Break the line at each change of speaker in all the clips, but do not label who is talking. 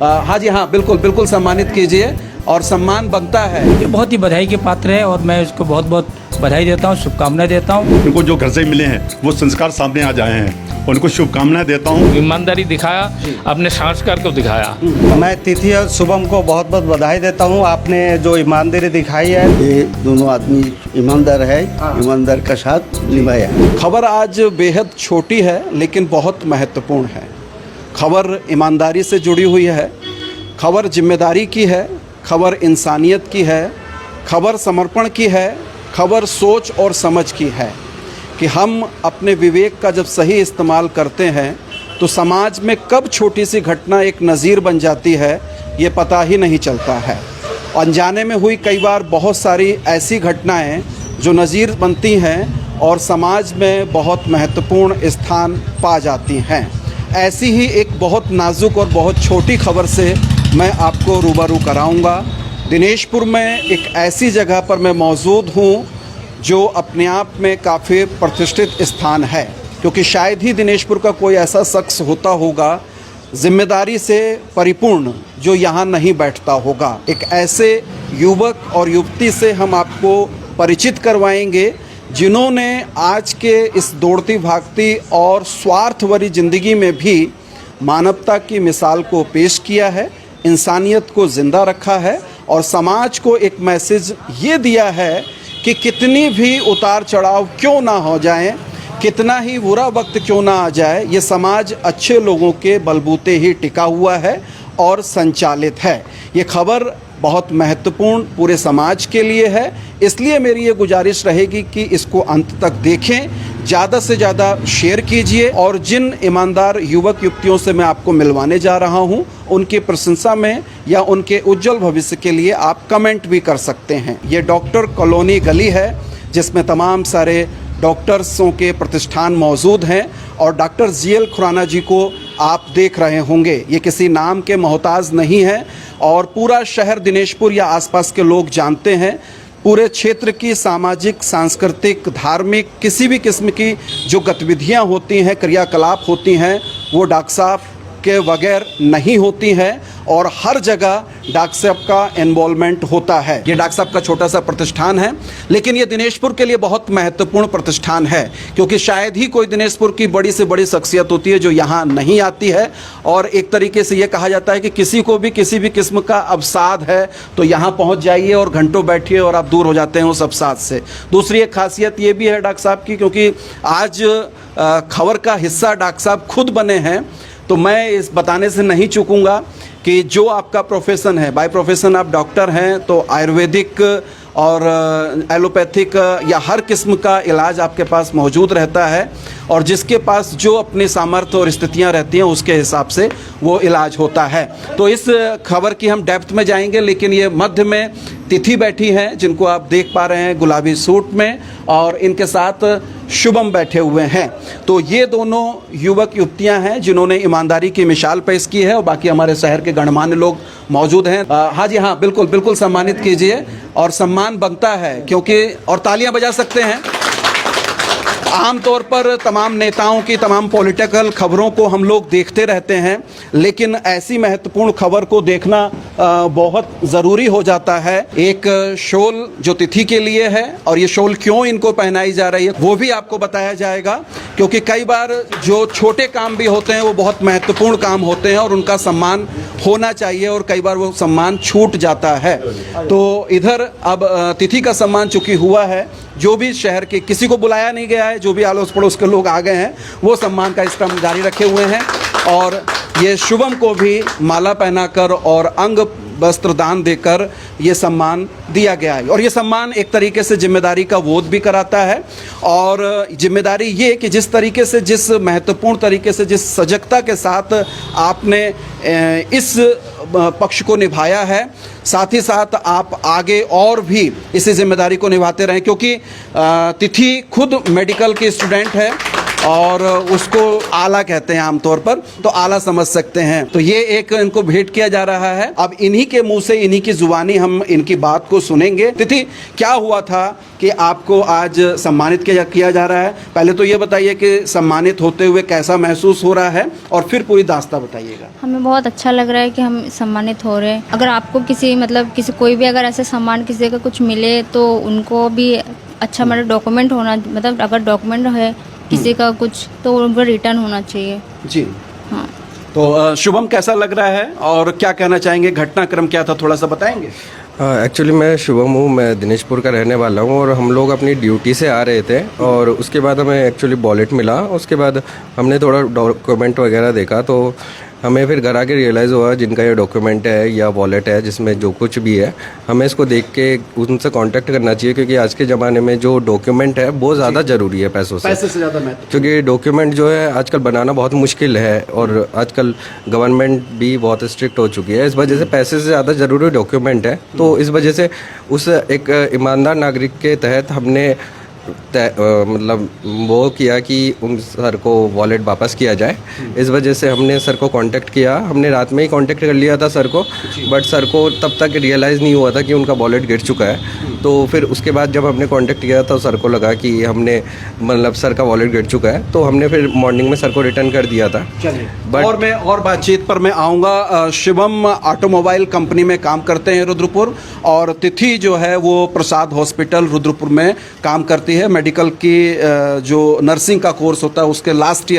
हाँ जी, हाँ, बिल्कुल बिल्कुल सम्मानित कीजिए और सम्मान बनता है।
ये बहुत ही बधाई के पात्र है और मैं इसको बहुत बहुत बधाई देता हूँ, शुभकामनाएं देता हूँ।
उनको जो घर से मिले हैं वो संस्कार सामने आ जाए हैं, उनको शुभकामनाएं देता हूँ।
ईमानदारी दिखाया, अपने संस्कार को दिखाया।
मैं तिथि और शुभम को बहुत बहुत बधाई देता हूँ। आपने जो ईमानदारी दिखाई है,
ये दोनों आदमी ईमानदार है, ईमानदार का साथ निभाया।
खबर आज बेहद छोटी है लेकिन बहुत महत्वपूर्ण है। खबर ईमानदारी से जुड़ी हुई है, खबर जिम्मेदारी की है, खबर इंसानियत की है, खबर समर्पण की है, खबर सोच और समझ की है कि हम अपने विवेक का जब सही इस्तेमाल करते हैं तो समाज में कब छोटी सी घटना एक नज़ीर बन जाती है ये पता ही नहीं चलता है। अनजाने में हुई कई बार बहुत सारी ऐसी घटनाएं जो नज़ीर बनती हैं और समाज में बहुत महत्वपूर्ण स्थान पा जाती हैं। ऐसी ही एक बहुत नाजुक और बहुत छोटी खबर से मैं आपको रूबरू कराऊंगा। दिनेशपुर में एक ऐसी जगह पर मैं मौजूद हूँ जो अपने आप में काफ़ी प्रतिष्ठित स्थान है, क्योंकि शायद ही दिनेशपुर का कोई ऐसा शख्स होता होगा जिम्मेदारी से परिपूर्ण जो यहाँ नहीं बैठता होगा। एक ऐसे युवक और युवती से हम आपको परिचित करवाएंगे जिन्होंने आज के इस दौड़ती भागती और स्वार्थ भरी ज़िंदगी में भी मानवता की मिसाल को पेश किया है, इंसानियत को ज़िंदा रखा है और समाज को एक मैसेज ये दिया है कि कितनी भी उतार चढ़ाव क्यों ना हो जाए, कितना ही बुरा वक्त क्यों ना आ जाए, ये समाज अच्छे लोगों के बलबूते ही टिका हुआ है और संचालित है। ये खबर बहुत महत्वपूर्ण पूरे समाज के लिए है, इसलिए मेरी ये गुजारिश रहेगी कि इसको अंत तक देखें, ज़्यादा से ज़्यादा शेयर कीजिए और जिन ईमानदार युवक युवतियों से मैं आपको मिलवाने जा रहा हूँ उनकी प्रशंसा में या उनके उज्जवल भविष्य के लिए आप कमेंट भी कर सकते हैं। ये डॉक्टर कॉलोनी गली है जिसमें तमाम सारे डॉक्टर्सों के प्रतिष्ठान मौजूद हैं और डॉक्टर जीएल खुराना जी को आप देख रहे होंगे। ये किसी नाम के मोहताज नहीं है और पूरा शहर दिनेशपुर या आसपास के लोग जानते हैं। पूरे क्षेत्र की सामाजिक, सांस्कृतिक, धार्मिक किसी भी किस्म की जो गतिविधियां होती हैं, क्रियाकलाप होती हैं, वो डॉक्टर साहब के बगैर नहीं होती हैं और हर जगह डॉक्टर साहब का इन्वॉल्वमेंट होता है। ये डॉक्टर साहब का छोटा सा प्रतिष्ठान है लेकिन ये दिनेशपुर के लिए बहुत महत्वपूर्ण प्रतिष्ठान है, क्योंकि शायद ही कोई दिनेशपुर की बड़ी से बड़ी शख्सियत होती है जो यहाँ नहीं आती है। और एक तरीके से ये कहा जाता है कि किसी को भी किसी भी किस्म का अवसाद है तो यहाँ पहुँच जाइए और घंटों बैठिए और आप दूर हो जाते हैं उस अवसाद से। दूसरी एक खासियत ये भी है डॉक्टर साहब की, क्योंकि आज खबर का हिस्सा डॉक्टर साहब खुद बने हैं, तो मैं इस बताने से नहीं चूकूंगा कि जो आपका प्रोफेशन है, बाय प्रोफेशन आप डॉक्टर हैं, तो आयुर्वेदिक और एलोपैथिक या हर किस्म का इलाज आपके पास मौजूद रहता है और जिसके पास जो अपनी सामर्थ्य और स्थितियां रहती हैं उसके हिसाब से वो इलाज होता है। तो इस खबर की हम डेप्थ में जाएंगे, लेकिन ये मध्य में तिथि बैठी हैं जिनको आप देख पा रहे हैं गुलाबी सूट में, और इनके साथ शुभम बैठे हुए हैं। तो ये दोनों युवक युवतियां हैं जिन्होंने ईमानदारी की मिसाल पेश की है और बाकी हमारे शहर के गणमान्य लोग मौजूद हैं। हाँ जी, हाँ, बिल्कुल बिल्कुल सम्मानित कीजिए और सम्मान बनता है, क्योंकि और तालियां बजा सकते हैं। आमतौर पर तमाम नेताओं की तमाम पॉलिटिकल खबरों को हम लोग देखते रहते हैं, लेकिन ऐसी महत्वपूर्ण खबर को देखना बहुत ज़रूरी हो जाता है। एक शॉल जो तिथि के लिए है और ये शॉल क्यों इनको पहनाई जा रही है वो भी आपको बताया जाएगा, क्योंकि कई बार जो छोटे काम भी होते हैं वो बहुत महत्वपूर्ण काम होते हैं और उनका सम्मान होना चाहिए और कई बार वो सम्मान छूट जाता है। तो इधर अब तिथि का सम्मान चूँकि हुआ है, जो भी शहर के, किसी को बुलाया नहीं गया है, जो भी आलोस पड़ोस के लोग आ गए हैं वो सम्मान का क्रम जारी रखे हुए हैं और ये शुभम को भी माला पहनाकर और अंग वस्त्र दान देकर ये सम्मान दिया गया है। और ये सम्मान एक तरीके से जिम्मेदारी का बोध भी कराता है और जिम्मेदारी ये कि जिस तरीके से, जिस महत्वपूर्ण तरीके से, जिस सजगता के साथ आपने इस पक्ष को निभाया है, साथ ही साथ आप आगे और भी इसी जिम्मेदारी को निभाते रहें, क्योंकि तिथि खुद मेडिकल की स्टूडेंट है और उसको आला कहते हैं आमतौर पर, तो आला समझ सकते हैं। तो ये एक इनको भेंट किया जा रहा है। अब इन्हीं के मुंह से, इन्हीं की जुबानी हम इनकी बात को सुनेंगे। तिथि, क्या हुआ था कि आपको आज सम्मानित किया जा रहा है? पहले तो ये बताइए कि सम्मानित होते हुए कैसा महसूस हो रहा है, और फिर पूरी दास्तां बताइएगा।
हमें बहुत अच्छा लग रहा है कि हम सम्मानित हो रहे हैं। अगर आपको किसी कोई भी अगर ऐसे सम्मान किसी का कुछ मिले तो उनको भी अच्छा मतलब डॉक्यूमेंट होना, मतलब अगर डॉक्यूमेंट है किसी का कुछ तो उनको रिटर्न होना चाहिए।
जी
हाँ।
तो शुभम, कैसा लग रहा है और क्या कहना चाहेंगे? घटनाक्रम क्या था, थोड़ा सा बताएंगे?
एक्चुअली मैं शुभम हूँ, मैं दिनेशपुर का रहने वाला हूँ और हम लोग अपनी ड्यूटी से आ रहे थे और उसके बाद हमें एक्चुअली वॉलेट मिला। उसके बाद हमने थोड़ा डॉक्यूमेंट वगैरह देखा तो हमें फिर घर आके रियलाइज़ हुआ जिनका ये डॉक्यूमेंट है या वॉलेट है जिसमें जो कुछ भी है, हमें इसको देख के उनसे कांटेक्ट करना चाहिए, क्योंकि आज के ज़माने में जो डॉक्यूमेंट है बहुत ज़्यादा ज़रूरी है पैसे से
ज़्यादा महत्व,
क्योंकि डॉक्यूमेंट जो है आजकल बनाना बहुत मुश्किल है और आजकल गवर्नमेंट भी बहुत स्ट्रिक्ट हो चुकी है। इस वजह से पैसे से ज़्यादा ज़रूरी डॉक्यूमेंट है। तो इस वजह से उस एक ईमानदार नागरिक के तहत हमने मतलब वो किया कि उन सर को वॉलेट वापस किया जाए। इस वजह से हमने सर को कांटेक्ट किया। हमने रात में ही कांटेक्ट कर लिया था सर को, बट सर को तब तक रियलाइज़ नहीं हुआ था कि उनका वॉलेट गिर चुका है। तो फिर उसके बाद जब हमने कांटेक्ट किया तो सर को लगा कि हमने मतलब सर का वॉलेट गिर चुका है, तो हमने फिर मॉर्निंग में सर को रिटर्न कर दिया था।
बट और मैं और बातचीत पर मैं आऊँगा। शिवम ऑटोमोबाइल कंपनी में काम करते हैं रुद्रपुर, और तिथि जो है वो प्रसाद हॉस्पिटल रुद्रपुर में काम करती है। मेडिकल की जो नर्सिंग का कोर्स होता है उसके लास्ट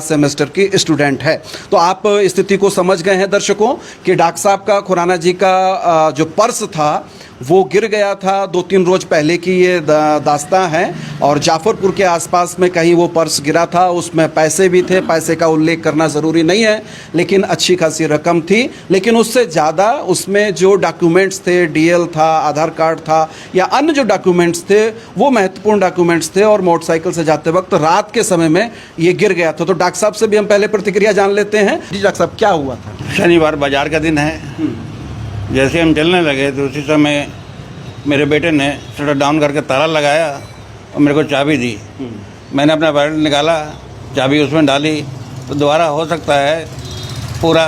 सेमेस्टर की स्टूडेंट है। तो आप स्थिति को समझ गए हैं दर्शकों कि डॉक्टर साहब का, खुराना जी का जो पर्स था वो गिर गया था। 2-3 रोज पहले की ये दास्तां है, और जाफरपुर के आसपास में कहीं वो पर्स गिरा था। उसमें पैसे भी थे, पैसे का उल्लेख करना ज़रूरी नहीं है, लेकिन अच्छी खासी रकम थी। लेकिन उससे ज़्यादा उसमें जो डॉक्यूमेंट्स थे, डीएल था, आधार कार्ड था, या अन्य जो डॉक्यूमेंट्स थे वो महत्वपूर्ण डॉक्यूमेंट्स थे, और मोटरसाइकिल से जाते वक्त रात के समय में ये गिर गया था। तो डॉक्टर साहब से भी हम पहले प्रतिक्रिया जान लेते हैं। जी डॉक्टर साहब, क्या हुआ था?
शनिवार बाजार का दिन है। जैसे हम चलने लगे तो उसी समय मेरे बेटे ने शटर डाउन करके ताला लगाया और मेरे को चाबी दी। मैंने अपना वॉलेट निकाला, चाबी उसमें डाली, तो दोबारा हो सकता है पूरा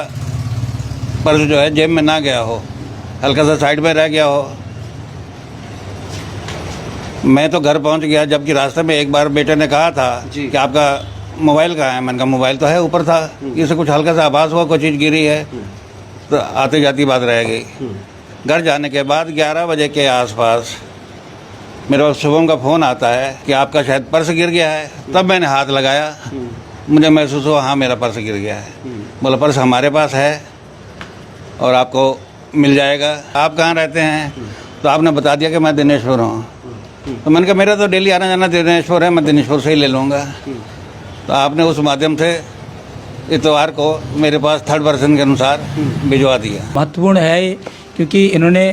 पर्स जो है जेब में ना गया हो, हल्का सा साइड में रह गया हो। मैं तो घर पहुंच गया, जबकि रास्ते में एक बार बेटे ने कहा था कि आपका मोबाइल कहाँ है। मैंने कहा मोबाइल तो है ऊपर था, इससे कुछ हल्का सा आभास हुआ कोई चीज़ गिरी है, तो आते जाती बात रह गई। घर जाने के बाद 11 बजे के आसपास मेरे पास शुभम का फ़ोन आता है कि आपका शायद पर्स गिर गया है। तब मैंने हाथ लगाया, मुझे महसूस हुआ हाँ मेरा पर्स गिर गया है। बोला पर्स हमारे पास है और आपको मिल जाएगा। आप कहाँ रहते हैं? तो आपने बता दिया कि मैं दिनेशपुर हूँ। तो मैंने कहा मेरा तो डेली आना जाना दिनेशपुर है, मैं दिनेशपुर से ही ले लूँगा। तो आपने उस माध्यम से इतवार को मेरे पास 3rd वर्जन के अनुसार भिजवा दिया।
महत्वपूर्ण है क्योंकि इन्होंने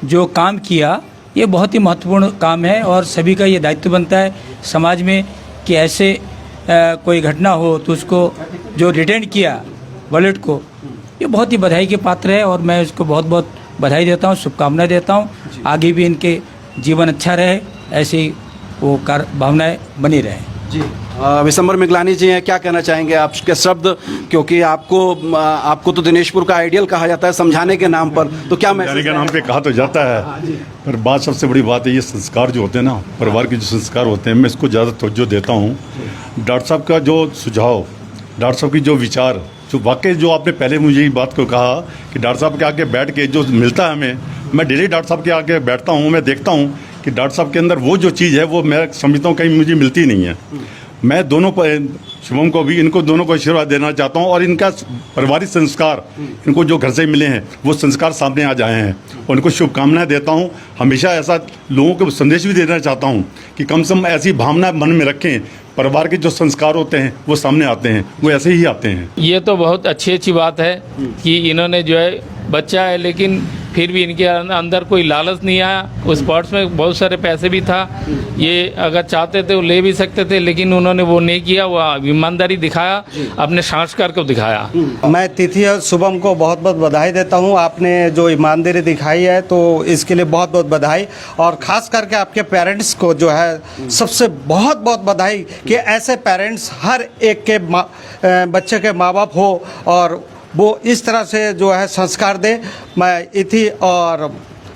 जो काम किया ये बहुत ही महत्वपूर्ण काम है, और सभी का ये दायित्व बनता है समाज में कि ऐसे कोई घटना हो तो उसको जो रिटर्न किया वॉलेट को, ये बहुत ही बधाई के पात्र है। और मैं इसको बहुत बहुत बधाई देता हूँ, शुभकामनाएं देता हूँ। आगे भी इनके जीवन अच्छा रहे, ऐसी वो भावनाएं बनी रहे।
जी विशंबर मिगलानी जी हैं, क्या कहना चाहेंगे आपके शब्द, क्योंकि आपको तो दिनेशपुर का आइडियल कहा जाता है समझाने के नाम पर, तो क्या
समझाने के नाम पे कहा तो जाता है, पर बात सबसे बड़ी बात है ये संस्कार जो होते हैं ना, परिवार के जो संस्कार होते हैं, मैं इसको ज़्यादा तवज्जो देता हूँ। डॉक्टर साहब का जो सुझाव, डॉक्टर साहब की जो विचार, जो वाकई जो आपने पहले मुझे ये बात को कहा कि डॉक्टर साहब के आगे बैठ के जो मिलता है हमें, मैं डेली डॉक्टर साहब के आगे बैठता हूँ, मैं देखता हूँ कि डॉक्टर साहब के अंदर वो जो चीज़ है वो मैं समझता हूँ कहीं मुझे मिलती नहीं है। मैं दोनों शुभम को भी, इनको दोनों को आशीर्वाद देना चाहता हूँ, और इनका पारिवारिक संस्कार इनको जो घर से मिले हैं वो संस्कार सामने आ जाए हैं, और उनको शुभकामनाएं देता हूँ। हमेशा ऐसा लोगों को संदेश भी देना चाहता हूँ कि कम से कम ऐसी भावना मन में रखें, परिवार के जो संस्कार होते हैं वो सामने आते हैं, वो ऐसे ही आते हैं।
ये तो बहुत अच्छी बात है कि इन्होंने जो है बच्चा है लेकिन फिर भी इनके अंदर कोई लालच नहीं आया। उस पर्स में बहुत सारे पैसे भी था, ये अगर चाहते थे वो ले भी सकते थे, लेकिन उन्होंने वो नहीं किया, वो ईमानदारी दिखाया, अपने संस्कार को दिखाया।
मैं तिथि और शुभम को बहुत बहुत बधाई देता हूं। आपने जो ईमानदारी दिखाई है तो इसके लिए बहुत बहुत बधाई, और ख़ास करके आपके पेरेंट्स को जो है सबसे बहुत बहुत बधाई कि ऐसे पेरेंट्स हर एक के बच्चे के माँ बाप हो और वो इस तरह से जो है संस्कार दे। मैं तिथि और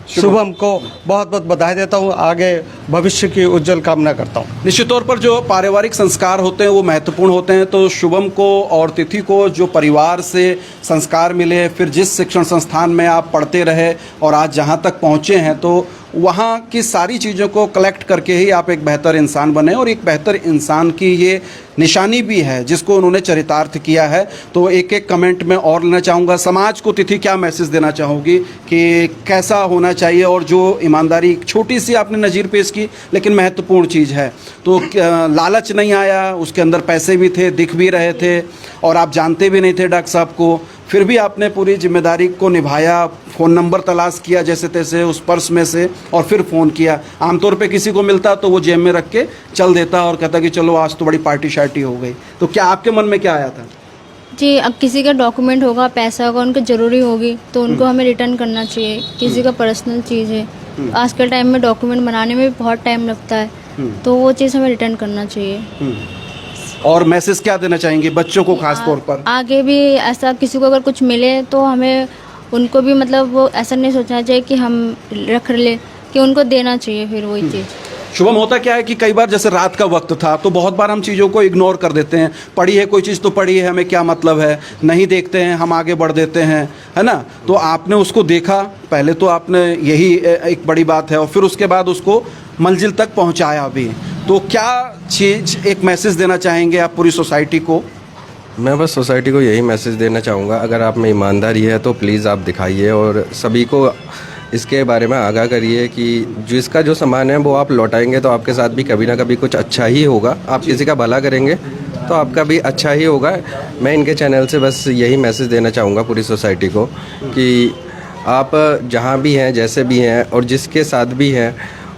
शुभम को बहुत बहुत बधाई देता हूँ, आगे भविष्य की उज्जवल कामना करता हूँ।
निश्चित तौर पर जो पारिवारिक संस्कार होते हैं वो महत्वपूर्ण होते हैं। तो शुभम को और तिथि को जो परिवार से संस्कार मिले, फिर जिस शिक्षण संस्थान में आप पढ़ते रहे और आज जहाँ तक पहुँचे हैं, तो वहाँ की सारी चीज़ों को कलेक्ट करके ही आप एक बेहतर इंसान बने, और एक बेहतर इंसान की ये निशानी भी है जिसको उन्होंने चरितार्थ किया है। तो एक एक कमेंट में और लेना चाहूँगा। समाज को तिथि क्या मैसेज देना चाहोगी कि कैसा होना चाहिए, और जो ईमानदारी छोटी सी आपने नज़ीर पेश की लेकिन महत्वपूर्ण चीज़ है, तो लालच नहीं आया, उसके अंदर पैसे भी थे, दिख भी रहे थे, और आप जानते भी नहीं थे डॉक्टर साहब को, फिर भी आपने पूरी जिम्मेदारी को निभाया। फ़ोन नंबर तलाश किया जैसे तैसे उस पर्स में से, और फिर फ़ोन किया। आमतौर पे किसी को मिलता तो वो जेब में रख के चल देता और कहता कि चलो आज तो बड़ी पार्टी शार्टी हो गई। तो क्या आपके मन में क्या आया था?
जी, अब किसी का डॉक्यूमेंट होगा, पैसा होगा, उनको ज़रूरी होगी तो उनको हमें रिटर्न करना चाहिए। किसी का पर्सनल चीज़ है, आज के टाइम में डॉक्यूमेंट बनाने में भी बहुत टाइम लगता है, तो वो चीज़ हमें रिटर्न करना चाहिए।
और मैसेज क्या देना चाहेंगे बच्चों को खास तौर पर?
आगे भी ऐसा किसी को अगर कुछ मिले तो हमें उनको भी मतलब वो ऐसा नहीं सोचना चाहिए कि हम रख ले, कि उनको देना चाहिए फिर वही चीज़।
शुभम, होता क्या है कि कई बार जैसे रात का वक्त था तो बहुत बार हम चीज़ों को इग्नोर कर देते हैं। पढ़ी है कोई चीज़ तो पढ़ी है, हमें क्या मतलब है, नहीं देखते हैं, हम आगे बढ़ देते हैं, है ना। तो आपने उसको देखा, पहले तो आपने यही एक बड़ी बात है, और फिर उसके बाद उसको मंजिल तक पहुंचाया भी। तो क्या चीज़ एक मैसेज देना चाहेंगे आप पूरी सोसाइटी को?
मैं बस सोसाइटी को यही मैसेज देना चाहूँगा, अगर आप में ईमानदारी है तो प्लीज़ आप दिखाइए, और सभी को इसके बारे में आगाह करिए कि जिसका जो सामान है वो आप लौटाएंगे तो आपके साथ भी कभी ना कभी कुछ अच्छा ही होगा। आप किसी का भला करेंगे तो आपका भी अच्छा ही होगा। मैं इनके चैनल से बस यही मैसेज देना चाहूँगा पूरी सोसाइटी को कि आप जहाँ भी हैं, जैसे भी हैं, और जिसके साथ भी हैं,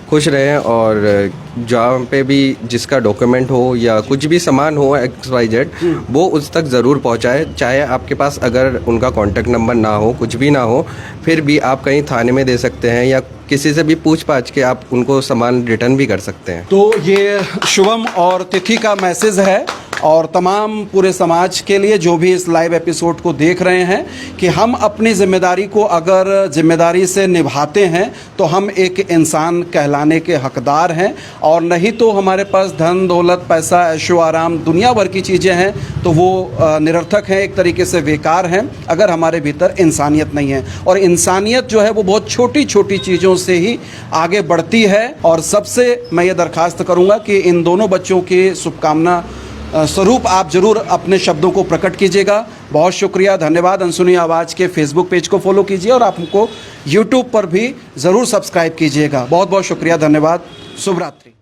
खुश रहें, और जहाँ पे भी जिसका डॉक्यूमेंट हो या कुछ भी सामान हो XYZ, वो उस तक ज़रूर पहुँचाए। चाहे आपके पास अगर उनका कॉन्टैक्ट नंबर ना हो, कुछ भी ना हो, फिर भी आप कहीं थाने में दे सकते हैं या किसी से भी पूछ पाछ के आप उनको सामान रिटर्न भी कर सकते हैं।
तो ये शुभम और तिथि का मैसेज है, और तमाम पूरे समाज के लिए जो भी इस लाइव एपिसोड को देख रहे हैं, कि हम अपनी ज़िम्मेदारी को अगर ज़िम्मेदारी से निभाते हैं तो हम एक इंसान कहलाने के हकदार हैं, और नहीं तो हमारे पास धन दौलत, पैसा, ऐशो आराम, दुनिया भर की चीज़ें हैं तो वो निरर्थक हैं, एक तरीके से बेकार हैं, अगर हमारे भीतर इंसानियत नहीं है। और इंसानियत जो है वो बहुत छोटी छोटी चीज़ों से ही आगे बढ़ती है। और सबसे मैं ये दरख्वास्त करूँगा कि इन दोनों बच्चों की शुभकामना स्वरूप आप ज़रूर अपने शब्दों को प्रकट कीजिएगा। बहुत शुक्रिया, धन्यवाद। अनसुनी आवाज़ के फेसबुक पेज को फॉलो कीजिए, और आप हमको यूट्यूब पर भी ज़रूर सब्सक्राइब कीजिएगा। बहुत बहुत शुक्रिया, धन्यवाद, शुभ रात्रि।